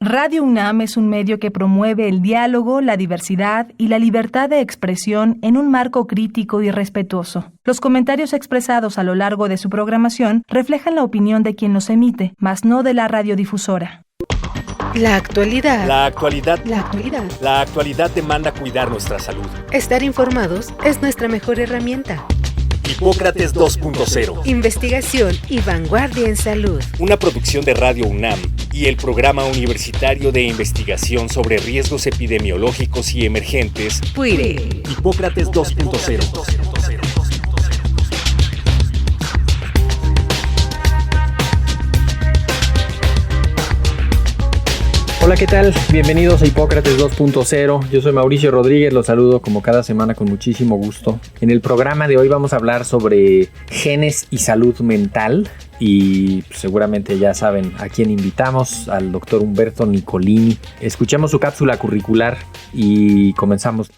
Radio UNAM es un medio que promueve el diálogo, la diversidad y la libertad de expresión en un marco crítico y respetuoso. Los comentarios expresados a lo largo de su programación reflejan la opinión de quien los emite, mas no de la radiodifusora. La actualidad. La actualidad. La actualidad. La actualidad demanda cuidar nuestra salud. Estar informados es nuestra mejor herramienta. Hipócrates 2.0. Investigación y vanguardia en salud. Una producción de Radio UNAM y el Programa Universitario de Investigación sobre Riesgos Epidemiológicos y Emergentes. PUIRE. Hipócrates 2.0. Hola, ¿qué tal? Bienvenidos a Hipócrates 2.0. Yo soy Mauricio Rodríguez, los saludo como cada semana con muchísimo gusto. En el programa de hoy vamos a hablar sobre genes y salud mental y seguramente ya saben a quién invitamos, al doctor Humberto Nicolini. Escuchemos su cápsula curricular y comenzamos.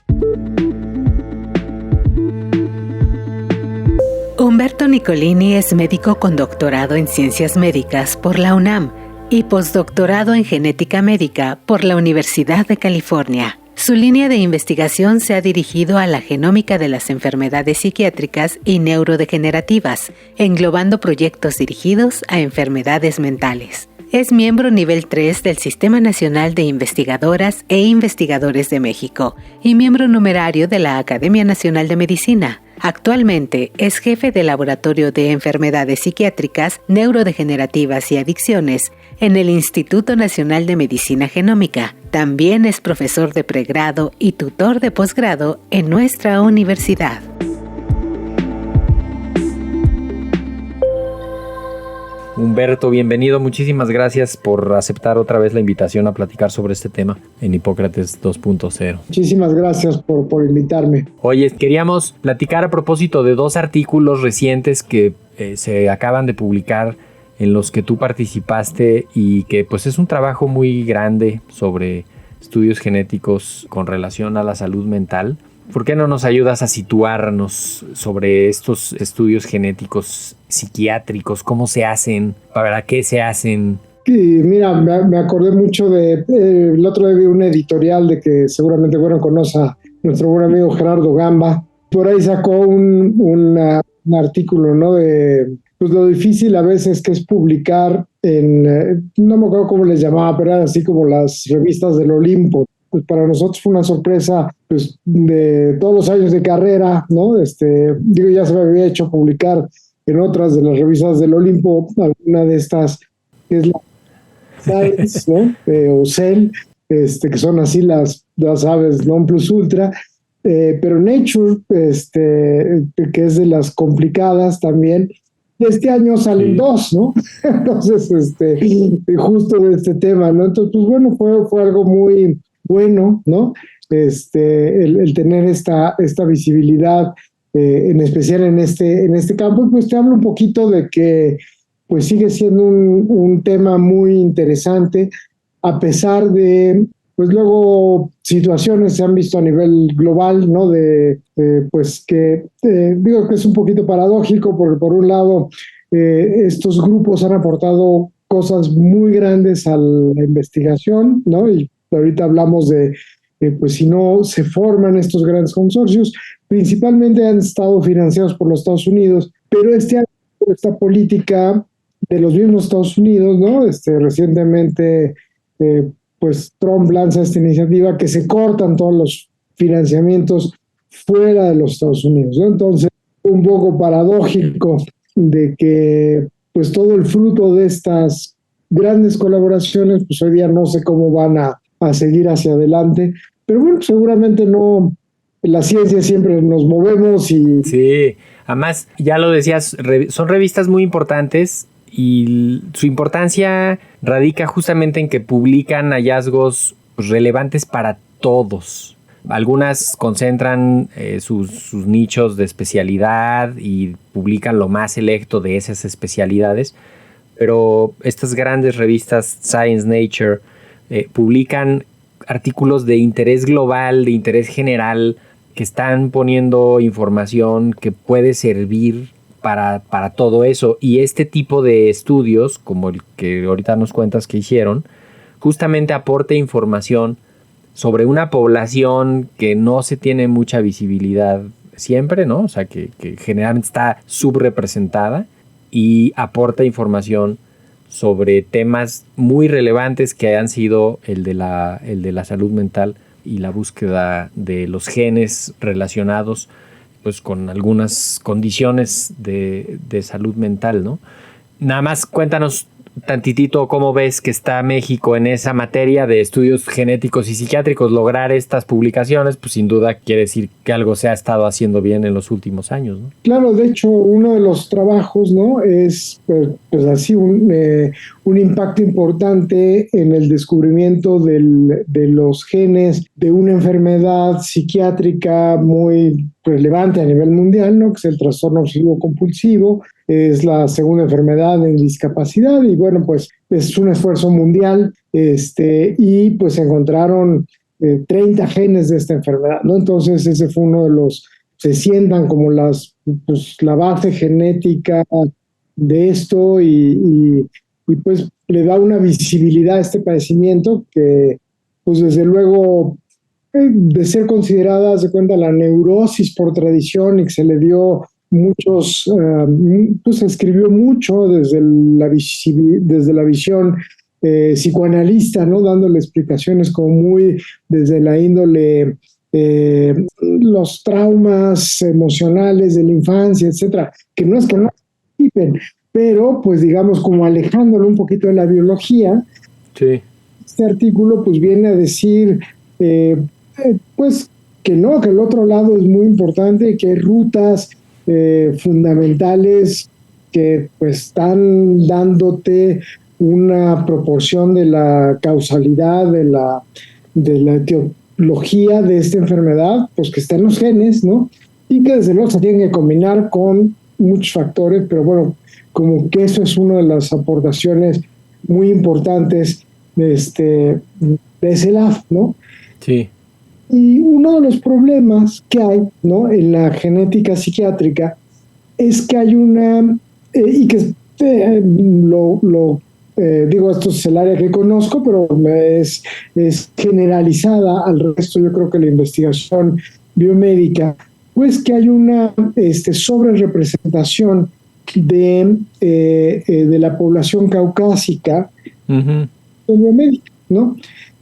Humberto Nicolini es médico con doctorado en Ciencias Médicas por la UNAM y postdoctorado en Genética Médica por la Universidad de California. Su línea de investigación se ha dirigido a la genómica de las enfermedades psiquiátricas y neurodegenerativas, englobando proyectos dirigidos a enfermedades mentales. Es miembro nivel 3 del Sistema Nacional de Investigadoras e Investigadores de México y miembro numerario de la Academia Nacional de Medicina. Actualmente es jefe del Laboratorio de Enfermedades Psiquiátricas, Neurodegenerativas y Adicciones en el Instituto Nacional de Medicina Genómica. También es profesor de pregrado y tutor de posgrado en nuestra universidad. Humberto, bienvenido. Muchísimas gracias por aceptar otra vez la invitación a platicar sobre este tema en Hipócrates 2.0. Muchísimas gracias por invitarme. Oye, queríamos platicar a propósito de dos artículos recientes que se acaban de publicar en los que tú participaste y que pues es un trabajo muy grande sobre estudios genéticos con relación a la salud mental. ¿Por qué no nos ayudas a situarnos sobre estos estudios genéticos psiquiátricos? ¿Cómo se hacen? ¿Para qué se hacen? Y mira, me acordé mucho el otro día vi un editorial de que seguramente conoce a nuestro buen amigo Gerardo Gamba. Por ahí sacó un artículo, ¿no? De pues lo difícil a veces que es publicar no me acuerdo cómo les llamaba, pero era así como las revistas del Olimpo. Pues para nosotros fue una sorpresa, pues de todos los años de carrera, ¿no? Ya se me había hecho publicar en otras de las revistas del Olimpo, alguna de estas, que es la Science, ¿no? O Cell, que son así las aves non plus ultra, pero Nature, que es de las complicadas también. Este año salen dos, ¿no? Entonces, justo de este tema, ¿no? Entonces, pues bueno, fue algo muy bueno, ¿no? El tener esta visibilidad, en especial en este campo, pues te hablo un poquito de que pues sigue siendo un tema muy interesante, a pesar de, pues luego situaciones se han visto a nivel global, ¿no? Pues que digo que es un poquito paradójico, porque por un lado estos grupos han aportado cosas muy grandes a la investigación, ¿no? Y ahorita hablamos de, pues si no se forman estos grandes consorcios, principalmente han estado financiados por los Estados Unidos, pero esta política de los mismos Estados Unidos, ¿no? Recientemente, pues Trump lanza esta iniciativa que se cortan todos los financiamientos fuera de los Estados Unidos, ¿no? Entonces, un poco paradójico de que, pues todo el fruto de estas grandes colaboraciones, pues hoy día no sé cómo van a seguir hacia adelante, pero bueno, seguramente no, en la ciencia siempre nos movemos y... Sí, además, ya lo decías, son revistas muy importantes y su importancia radica justamente en que publican hallazgos relevantes para todos. Algunas concentran sus nichos de especialidad y publican lo más selecto de esas especialidades, pero estas grandes revistas Science, Nature, publican artículos de interés global, de interés general, que están poniendo información que puede servir para todo eso. Y este tipo de estudios, como el que ahorita nos cuentas que hicieron, justamente aporte información sobre una población que no se tiene mucha visibilidad siempre, ¿no? O sea, que generalmente está subrepresentada, y aporta información sobre temas muy relevantes que han sido el de la salud mental y la búsqueda de los genes relacionados pues con algunas condiciones de salud mental, ¿no? Nada más cuéntanos tantitito cómo ves que está México en esa materia de estudios genéticos y psiquiátricos. Lograr estas publicaciones, pues sin duda quiere decir que algo se ha estado haciendo bien en los últimos años, ¿no? Claro, de hecho, uno de los trabajos, ¿no? Es pues así un impacto importante en el descubrimiento de los genes de una enfermedad psiquiátrica muy relevante a nivel mundial, ¿no? Que es el trastorno obsesivo compulsivo. Es la segunda enfermedad en discapacidad y bueno, pues es un esfuerzo mundial, y pues encontraron 30 genes de esta enfermedad, ¿no? Entonces ese fue uno de los, se sientan como la base genética de esto y pues le da una visibilidad a este padecimiento que pues desde luego de ser considerada, se cuenta, la neurosis por tradición y que se le dio muchos, pues se escribió mucho desde la visión psicoanalista, ¿no? Dándole explicaciones como muy desde la índole los traumas emocionales de la infancia, etcétera, que no es que no participen, pero pues digamos como alejándolo un poquito de la biología. Sí. Este artículo pues viene a decir pues que no, que el otro lado es muy importante, que hay rutas fundamentales que pues están dándote una proporción de la causalidad, de la etiología de esta enfermedad, pues que está en los genes, ¿no? Y que desde luego se tienen que combinar con muchos factores, pero bueno, como que eso es una de las aportaciones muy importantes de ese lab, ¿no? Sí. Y uno de los problemas que hay, ¿no? En la genética psiquiátrica es que hay una, y que digo, esto es el área que conozco, pero es generalizada al resto, yo creo que la investigación biomédica, pues que hay una sobre-representación de la población caucásica en biomédica, ¿no?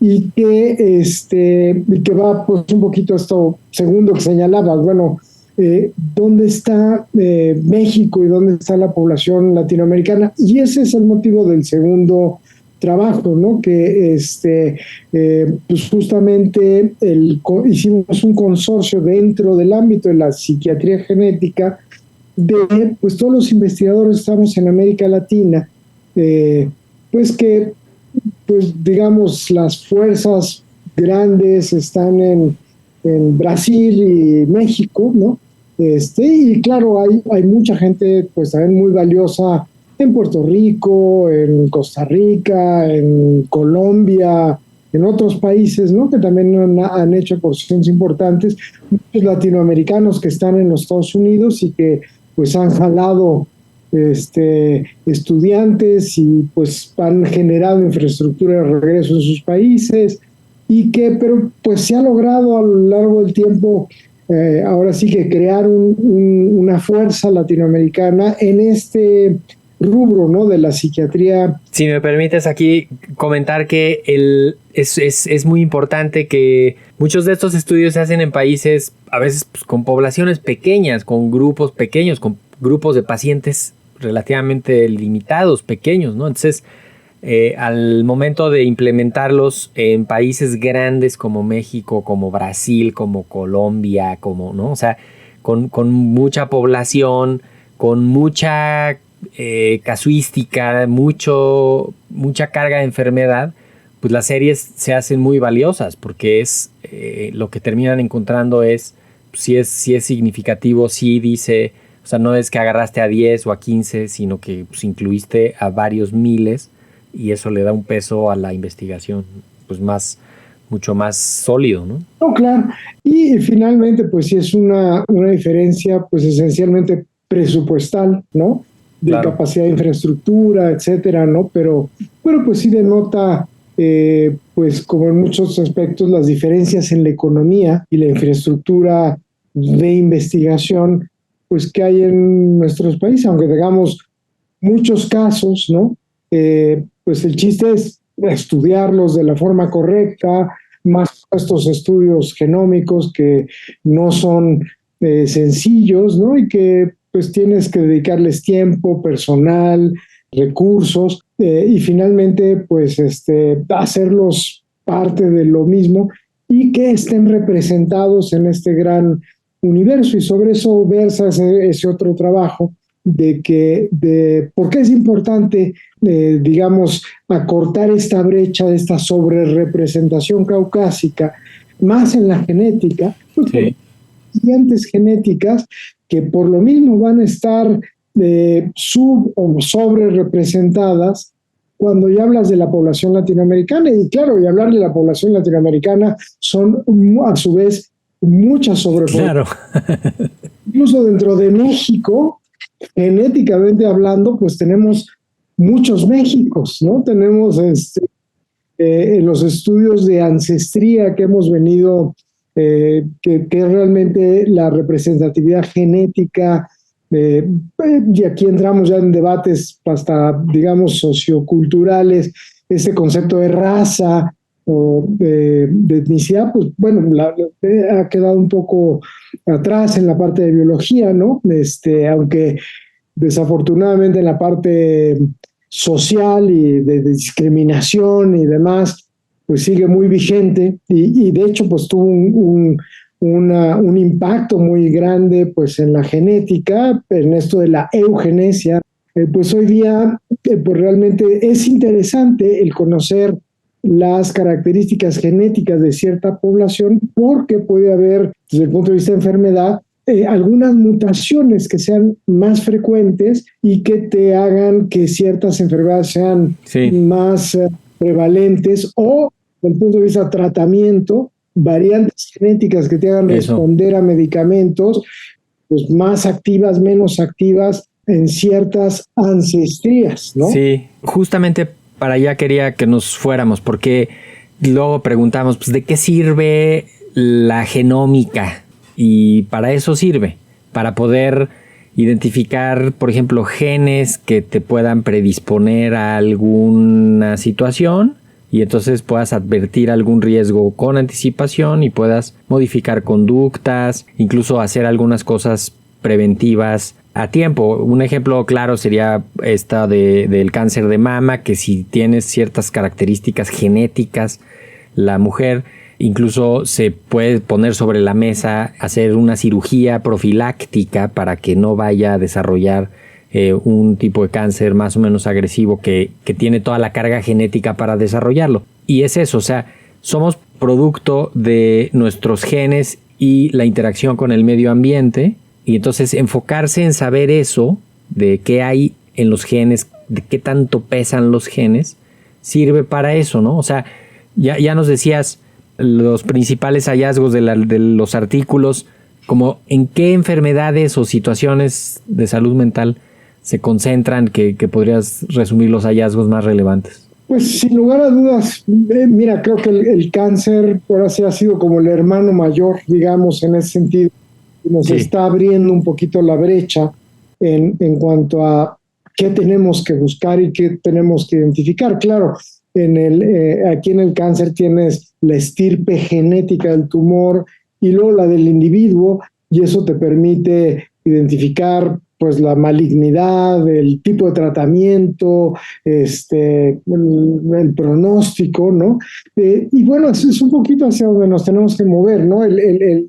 Y que va pues un poquito a esto segundo que señalabas, bueno, ¿dónde está México y dónde está la población latinoamericana? Y ese es el motivo del segundo trabajo, ¿no? Que pues justamente hicimos un consorcio dentro del ámbito de la psiquiatría genética de pues todos los investigadores que estamos en América Latina, pues que pues digamos las fuerzas grandes están en Brasil y México, ¿no? Y claro, hay mucha gente pues también muy valiosa en Puerto Rico, en Costa Rica, en Colombia, en otros países, ¿no? Que también han hecho aportaciones importantes, muchos latinoamericanos que están en los Estados Unidos y que pues han jalado estudiantes y pues han generado infraestructura de regreso en sus países pero pues se ha logrado a lo largo del tiempo ahora sí que crear una fuerza latinoamericana en este rubro, ¿no? De la psiquiatría. Si me permites aquí comentar que es muy importante que muchos de estos estudios se hacen en países a veces pues, con poblaciones pequeñas, con grupos pequeños, con grupos de pacientes relativamente limitados, pequeños, ¿no? Entonces, al momento de implementarlos en países grandes como México, como Brasil, como Colombia, ¿no? O sea, con mucha población, con mucha casuística, mucha carga de enfermedad, pues las series se hacen muy valiosas porque es lo que terminan encontrando es si es significativo, sí dice, o sea, no es que agarraste a 10 o a 15, sino que pues, incluiste a varios miles y eso le da un peso a la investigación pues mucho más sólido, ¿no? No, claro. Y finalmente, pues sí es una diferencia pues esencialmente presupuestal, ¿no? De claro. Capacidad de infraestructura, etcétera, ¿no? Pero pues sí denota pues como en muchos aspectos, las diferencias en la economía y la infraestructura de investigación, pues que hay en nuestros países, aunque tengamos muchos casos, ¿no? Pues el chiste es estudiarlos de la forma correcta, más estos estudios genómicos que no son sencillos, ¿no? Y que pues tienes que dedicarles tiempo, personal, recursos, y finalmente pues hacerlos parte de lo mismo y que estén representados en este gran universo. Y sobre eso versa ese otro trabajo de por qué es importante, digamos, acortar esta brecha de esta sobrerepresentación caucásica, más en la genética, pues, sí, variantes genéticas que por lo mismo van a estar sub o sobre representadas cuando ya hablas de la población latinoamericana. Y claro, y hablar de la población latinoamericana son a su vez muchas sobrepoblaciones. Claro. Incluso dentro de México, genéticamente hablando, pues tenemos muchos Méxicos, ¿no? Tenemos en los estudios de ancestría que hemos venido, que es realmente la representatividad genética, y aquí entramos ya en debates hasta, digamos, socioculturales, este concepto de raza o de etnicidad, pues bueno, ha quedado un poco atrás en la parte de biología, ¿no? Aunque desafortunadamente en la parte social y de discriminación y demás, pues sigue muy vigente y de hecho pues tuvo un impacto muy grande pues en la genética, en esto de la eugenesia. Pues hoy día pues realmente es interesante el conocer las características genéticas de cierta población porque puede haber, desde el punto de vista de enfermedad, algunas mutaciones que sean más frecuentes y que te hagan que ciertas enfermedades sean más prevalentes, o desde el punto de vista de tratamiento, variantes genéticas que te hagan responder a medicamentos pues más activas, menos activas en ciertas ancestrías, ¿no? Sí, justamente para allá quería que nos fuéramos, porque luego preguntamos, pues, ¿de qué sirve la genómica? Y para eso sirve, para poder identificar, por ejemplo, genes que te puedan predisponer a alguna situación y entonces puedas advertir algún riesgo con anticipación y puedas modificar conductas, incluso hacer algunas cosas preventivas a tiempo. Un ejemplo claro sería esta del cáncer de mama, que si tienes ciertas características genéticas, la mujer incluso se puede poner sobre la mesa hacer una cirugía profiláctica para que no vaya a desarrollar un tipo de cáncer más o menos agresivo que tiene toda la carga genética para desarrollarlo. Y es eso, o sea, somos producto de nuestros genes y la interacción con el medio ambiente, y entonces enfocarse en saber eso, de qué hay en los genes, de qué tanto pesan los genes, sirve para eso, ¿no? O sea, ya nos decías los principales hallazgos de los artículos, como en qué enfermedades o situaciones de salud mental se concentran, que podrías resumir los hallazgos más relevantes. Pues sin lugar a dudas, mira, creo que el cáncer por así ha sido como el hermano mayor, digamos, en ese sentido. Nos está abriendo un poquito la brecha en cuanto a qué tenemos que buscar y qué tenemos que identificar. Claro, aquí en el cáncer tienes la estirpe genética del tumor y luego la del individuo, y eso te permite identificar pues la malignidad, el tipo de tratamiento, el pronóstico, ¿no? Y bueno, eso es un poquito hacia donde nos tenemos que mover, ¿no?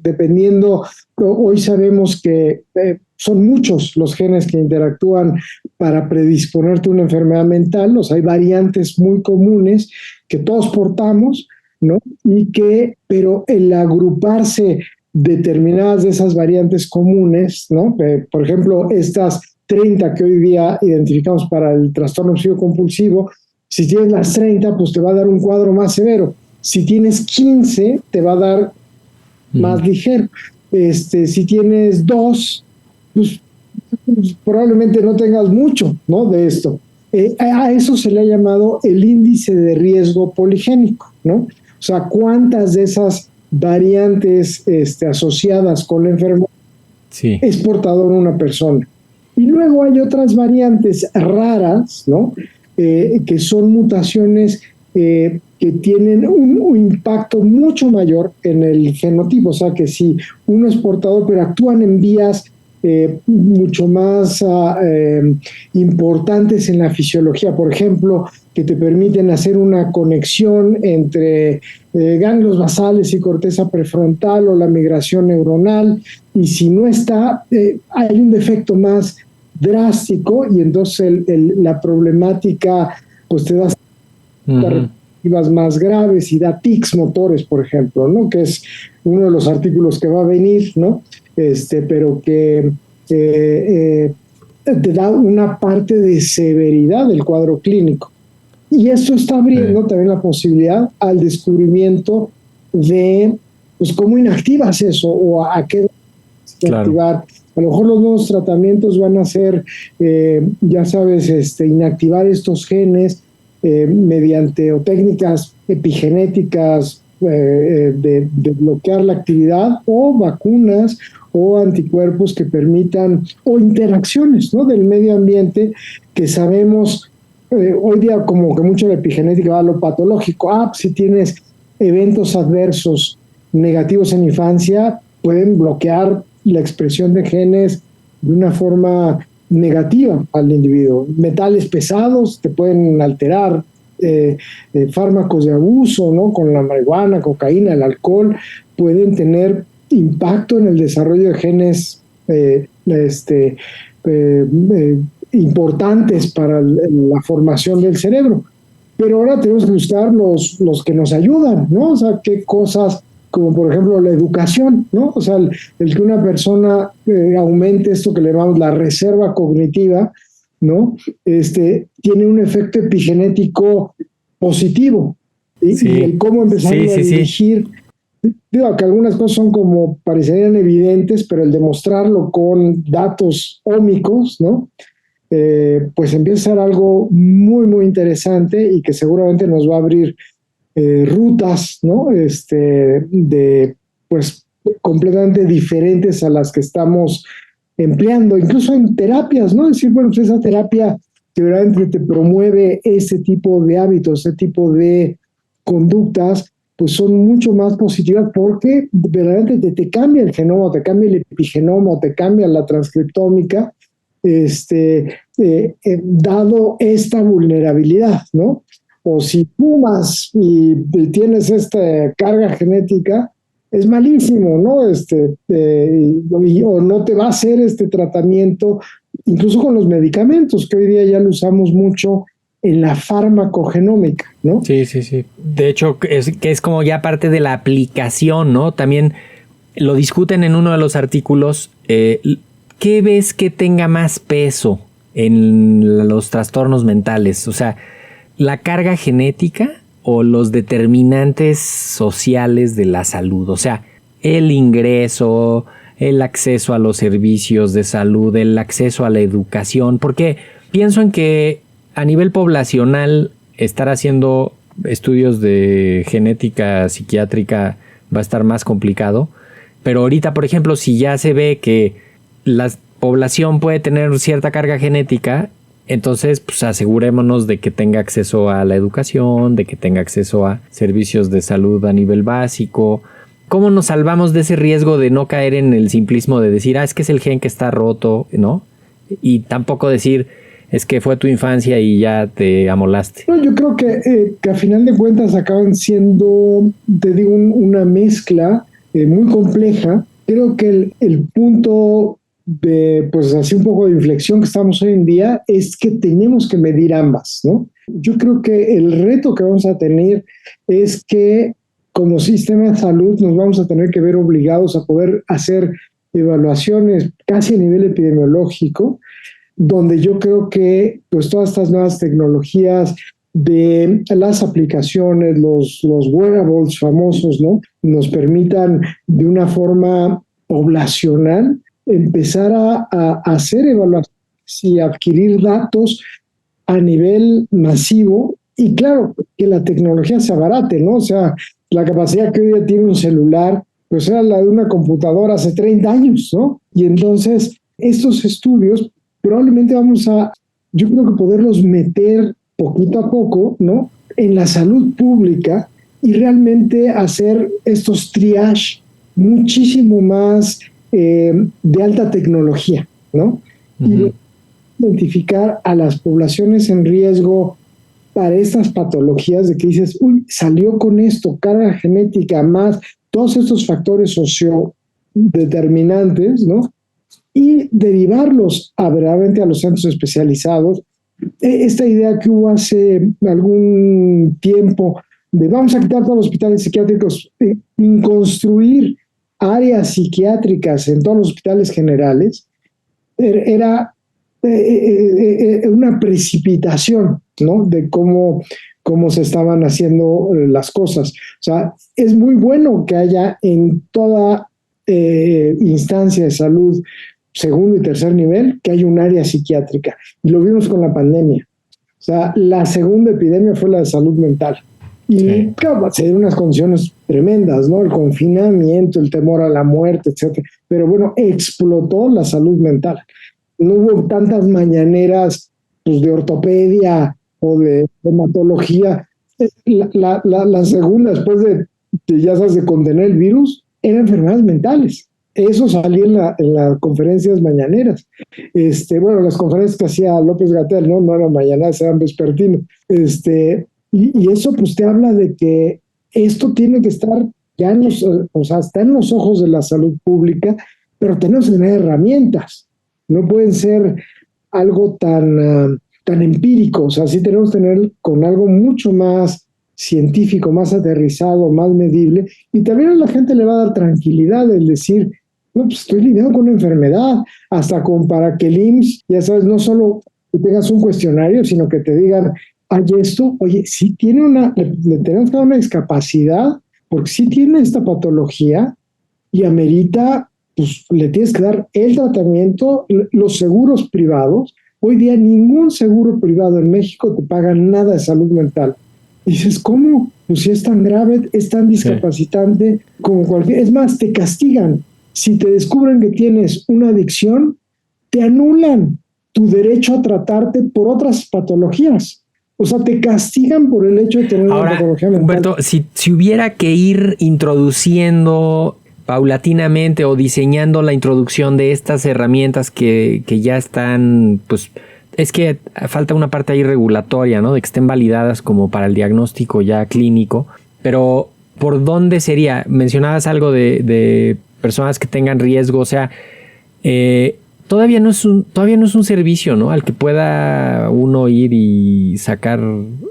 Dependiendo, hoy sabemos que son muchos los genes que interactúan para predisponerte a una enfermedad mental. O sea, hay variantes muy comunes que todos portamos, ¿no? Pero el agruparse determinadas de esas variantes comunes, ¿no? Por ejemplo, estas 30 que hoy día identificamos para el trastorno obsesivo compulsivo, si tienes las 30, pues te va a dar un cuadro más severo. Si tienes 15, te va a dar más ligero. Si tienes 2, pues probablemente no tengas mucho, ¿no? De esto. A eso se le ha llamado el índice de riesgo poligénico, ¿no? O sea, cuántas de esas variantes asociadas con la enfermedad es portador una persona. Y luego hay otras variantes raras, ¿no? Que son mutaciones que tienen un impacto mucho mayor en el genotipo. O sea, que si uno es portador, pero actúan en vías mucho más importantes en la fisiología, por ejemplo, que te permiten hacer una conexión entre ganglios basales y corteza prefrontal o la migración neuronal, y si no está, hay un defecto más drástico y entonces la problemática pues te da repetitivas más graves y da tics motores, por ejemplo, ¿no? Que es uno de los artículos que va a venir, ¿no? Pero que te da una parte de severidad del cuadro clínico. Y esto está abriendo también la posibilidad al descubrimiento de pues cómo inactivas eso o a qué inactivar. A lo mejor los nuevos tratamientos van a ser, ya sabes, inactivar estos genes mediante o técnicas epigenéticas de bloquear la actividad, o vacunas o anticuerpos que permitan, o interacciones, ¿no?, del medio ambiente, que sabemos hoy día como que mucho de epigenética va a lo patológico. Si tienes eventos adversos negativos en infancia, pueden bloquear la expresión de genes de una forma negativa al individuo. Metales pesados te pueden alterar, fármacos de abuso, ¿no?, con la marihuana, cocaína, el alcohol, pueden tener impacto en el desarrollo de genes importantes para la formación del cerebro. Pero ahora tenemos que buscar los que nos ayudan, ¿no? O sea, qué cosas, como por ejemplo la educación, ¿no? O sea, el que una persona aumente esto que le llamamos la reserva cognitiva, ¿no? Tiene un efecto epigenético positivo. Y el cómo empezar a dirigir. Digo que algunas cosas son como parecerían evidentes, pero el demostrarlo con datos ómicos, ¿no? Pues empieza a ser algo muy, muy interesante y que seguramente nos va a abrir rutas, ¿no? Pues completamente diferentes a las que estamos empleando, incluso en terapias, ¿no? Es decir, bueno, pues esa terapia que verdaderamente te promueve ese tipo de hábitos, ese tipo de conductas, pues son mucho más positivas porque verdaderamente te cambia el genoma, te cambia el epigenoma, te cambia la transcriptómica, dado esta vulnerabilidad, ¿no? O si fumas y tienes esta carga genética, es malísimo, ¿no? O no te va a hacer este tratamiento, incluso con los medicamentos, que hoy día ya lo usamos mucho en la farmacogenómica, ¿no? Sí. De hecho, es como ya parte de la aplicación, ¿no? También lo discuten en uno de los artículos. ¿Qué ves que tenga más peso en los trastornos mentales? O sea, ¿la carga genética o los determinantes sociales de la salud? O sea, el ingreso, el acceso a los servicios de salud, el acceso a la educación. Porque pienso en que a nivel poblacional, estar haciendo estudios de genética psiquiátrica va a estar más complicado. Pero ahorita, por ejemplo, si ya se ve que la población puede tener cierta carga genética, entonces pues asegurémonos de que tenga acceso a la educación, de que tenga acceso a servicios de salud a nivel básico. ¿Cómo nos salvamos de ese riesgo de no caer en el simplismo de decir, es que es el gen que está roto, ¿no? Y tampoco decir, es que fue tu infancia y ya te amolaste. No, yo creo que a final de cuentas acaban siendo, te digo, una mezcla muy compleja. Creo que el punto de, pues así un poco de inflexión que estamos hoy en día es que tenemos que medir ambas, ¿no? Yo creo que el reto que vamos a tener es que como sistema de salud nos vamos a tener que ver obligados a poder hacer evaluaciones casi a nivel epidemiológico, donde yo creo que pues todas estas nuevas tecnologías de las aplicaciones, los wearables famosos, ¿no?, nos permitan de una forma poblacional empezar a hacer evaluaciones y adquirir datos a nivel masivo y claro, que la tecnología se abarate, ¿no? O sea, la capacidad que hoy día tiene un celular, pues era la de una computadora hace 30 años, ¿no? Y entonces, estos estudios probablemente yo creo que poderlos meter poquito a poco, ¿no? En la salud pública y realmente hacer estos triage muchísimo más de alta tecnología, ¿no? Uh-huh. Y identificar a las poblaciones en riesgo para estas patologías de que dices, uy, salió con esto, carga genética, más todos estos factores sociodeterminantes, ¿no? Y derivarlos verdaderamente a los centros especializados. Esta idea que hubo hace algún tiempo de vamos a quitar todos los hospitales psiquiátricos y construir áreas psiquiátricas en todos los hospitales generales, era una precipitación, ¿no? De cómo se estaban haciendo las cosas. O sea, es muy bueno que haya en toda instancia de salud, segundo y tercer nivel, que haya un área psiquiátrica. Y lo vimos con la pandemia. O sea, la segunda epidemia fue la de salud mental. Y sí, claro, se dieron unas condiciones tremendas, ¿no? El confinamiento, el temor a la muerte, etcétera. Pero bueno, explotó la salud mental. No hubo tantas mañaneras pues, de ortopedia o de hematología. La segunda, después de ya sabes, de contener el virus, eran enfermedades mentales. Eso salía en las conferencias mañaneras. Bueno, las conferencias que hacía López-Gatell, no eran mañaneras, eran vespertinos. Y eso pues te habla de que esto tiene que estar ya está en los ojos de la salud pública, pero tenemos que tener herramientas. No pueden ser algo tan empírico. O sea, sí tenemos que tener con algo mucho más científico, más aterrizado, más medible. Y también a la gente le va a dar tranquilidad el decir, no, pues estoy lidiando con una enfermedad, hasta para que el IMSS, ya sabes, no solo que tengas un cuestionario, sino que te digan, hay esto, oye, sí tiene le tenemos que dar una discapacidad, porque sí tiene esta patología y amerita, pues le tienes que dar el tratamiento. Los seguros privados, hoy día ningún seguro privado en México te paga nada de salud mental. Y dices, ¿cómo? Pues si es tan grave, es tan discapacitante como cualquier... Es más, te castigan. Si te descubren que tienes una adicción, te anulan tu derecho a tratarte por otras patologías. O sea, te castigan por el hecho de tener una patología mental. Humberto, si hubiera que ir introduciendo paulatinamente o diseñando la introducción de estas herramientas que ya están, pues, es que falta una parte ahí regulatoria, ¿no? De que estén validadas como para el diagnóstico ya clínico. Pero, ¿por dónde sería? Mencionabas algo de personas que tengan riesgo, o sea, todavía no es un servicio, ¿no? Al que pueda uno ir y sacar,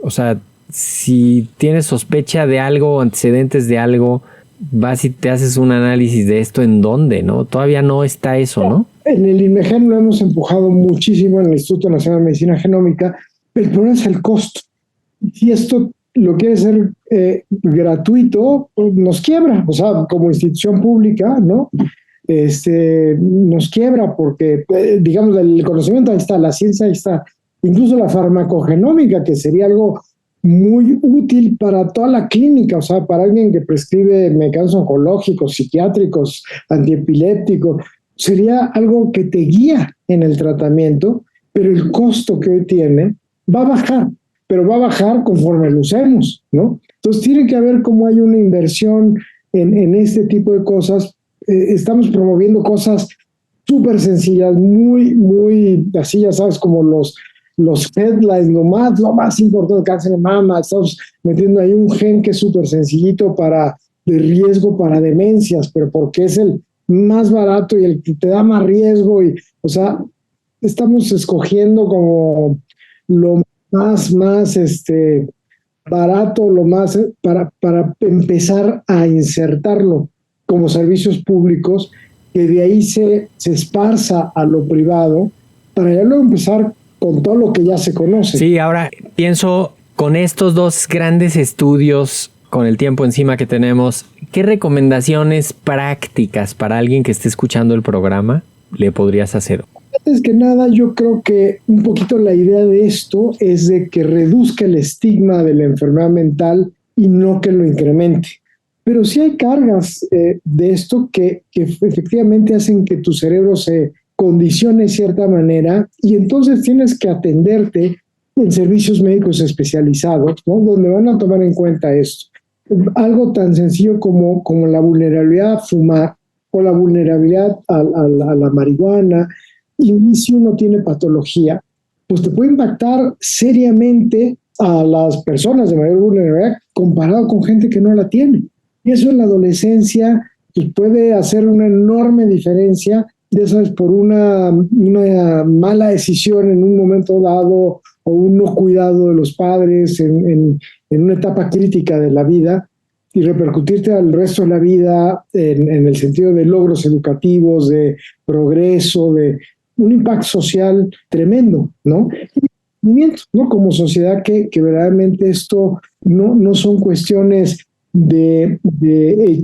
o sea, si tienes sospecha de algo, antecedentes de algo, vas y te haces un análisis de esto, ¿en dónde, no? Todavía no está eso, ¿no? En el INMEGEN lo hemos empujado muchísimo en el Instituto Nacional de Medicina Genómica. El problema es el costo. Si esto lo quiere ser gratuito, pues nos quiebra. O sea, como institución pública, ¿no? Nos quiebra porque, digamos, el conocimiento ahí está, la ciencia ahí está. Incluso la farmacogenómica, que sería algo muy útil para toda la clínica, o sea, para alguien que prescribe medicamentos oncológicos, psiquiátricos, antiepilépticos, sería algo que te guía en el tratamiento, pero el costo que hoy tiene va a bajar, pero va a bajar conforme lo usemos, ¿no? Entonces tiene que haber cómo hay una inversión en este tipo de cosas. Estamos promoviendo cosas súper sencillas, muy, así ya sabes, como los headlines, lo más importante, cáncer de mama. Estamos metiendo ahí un gen que es súper sencillito de riesgo para demencias, pero porque es el más barato y el que te da más riesgo. O sea, estamos escogiendo como lo más barato, lo más para empezar a insertarlo como servicios públicos, que de ahí se esparza a lo privado, para ya luego empezar con todo lo que ya se conoce. Sí, ahora pienso, con estos dos grandes estudios, con el tiempo encima que tenemos, ¿qué recomendaciones prácticas para alguien que esté escuchando el programa le podrías hacer? Antes que nada, yo creo que un poquito la idea de esto es de que reduzca el estigma de la enfermedad mental y no que lo incremente. Pero sí hay cargas de esto que efectivamente hacen que tu cerebro se condicione de cierta manera y entonces tienes que atenderte en servicios médicos especializados, ¿no? Donde van a tomar en cuenta esto. Algo tan sencillo como la vulnerabilidad a fumar o la vulnerabilidad a la marihuana, y si uno tiene patología, pues te puede impactar seriamente a las personas de mayor vulnerabilidad comparado con gente que no la tiene. Y eso en la adolescencia pues puede hacer una enorme diferencia, ya sabes, por una mala decisión en un momento dado o un no cuidado de los padres en una etapa crítica de la vida y repercutirte al resto de la vida en el sentido de logros educativos, de progreso, de un impacto social tremendo, ¿no? ¿No? Como sociedad que verdaderamente esto no son cuestiones de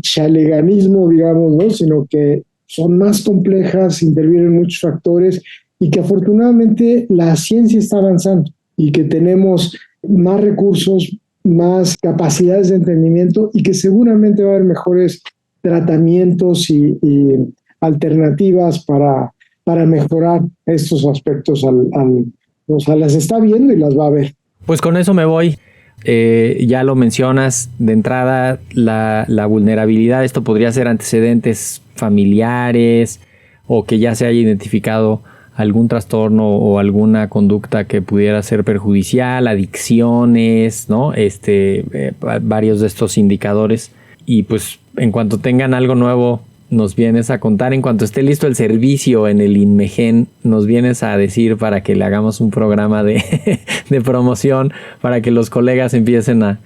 chaleganismo, digamos, ¿no? Sino que son más complejas, intervienen muchos factores y que afortunadamente la ciencia está avanzando y que tenemos más recursos, más capacidades de entendimiento y que seguramente va a haber mejores tratamientos y alternativas para mejorar estos aspectos. O sea, las está viendo y las va a ver. Pues con eso me voy. Ya lo mencionas de entrada, la vulnerabilidad. Esto podría ser antecedentes familiares o que ya se haya identificado algún trastorno o alguna conducta que pudiera ser perjudicial, adicciones, ¿no? Varios de estos indicadores. Y pues en cuanto tengan algo nuevo, nos vienes a contar. En cuanto esté listo el servicio en el INMEGEN, nos vienes a decir para que le hagamos un programa de promoción para que los colegas empiecen a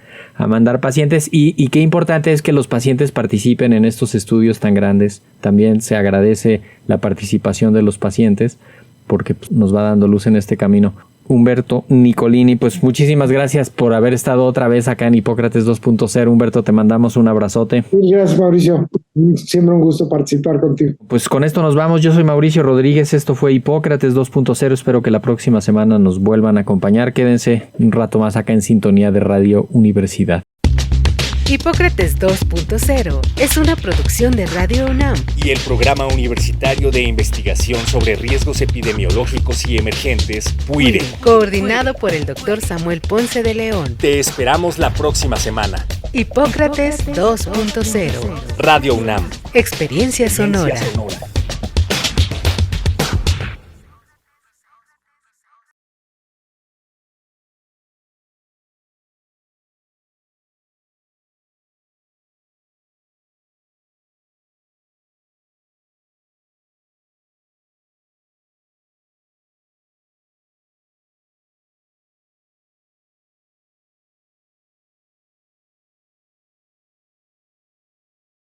mandar pacientes. Y qué importante es que los pacientes participen en estos estudios tan grandes. También se agradece la participación de los pacientes porque nos va dando luz en este camino. Humberto Nicolini, pues muchísimas gracias por haber estado otra vez acá en Hipócrates 2.0. Humberto, te mandamos un abrazote. Gracias, Mauricio. Siempre un gusto participar contigo. Pues con esto nos vamos. Yo soy Mauricio Rodríguez. Esto fue Hipócrates 2.0. Espero que la próxima semana nos vuelvan a acompañar. Quédense un rato más acá en sintonía de Radio Universidad. Hipócrates 2.0 es una producción de Radio UNAM y el Programa Universitario de Investigación sobre Riesgos Epidemiológicos y Emergentes, PUIRE, coordinado por el Dr. Samuel Ponce de León. Te esperamos la próxima semana. Hipócrates 2.0 Radio UNAM. Experiencia sonora.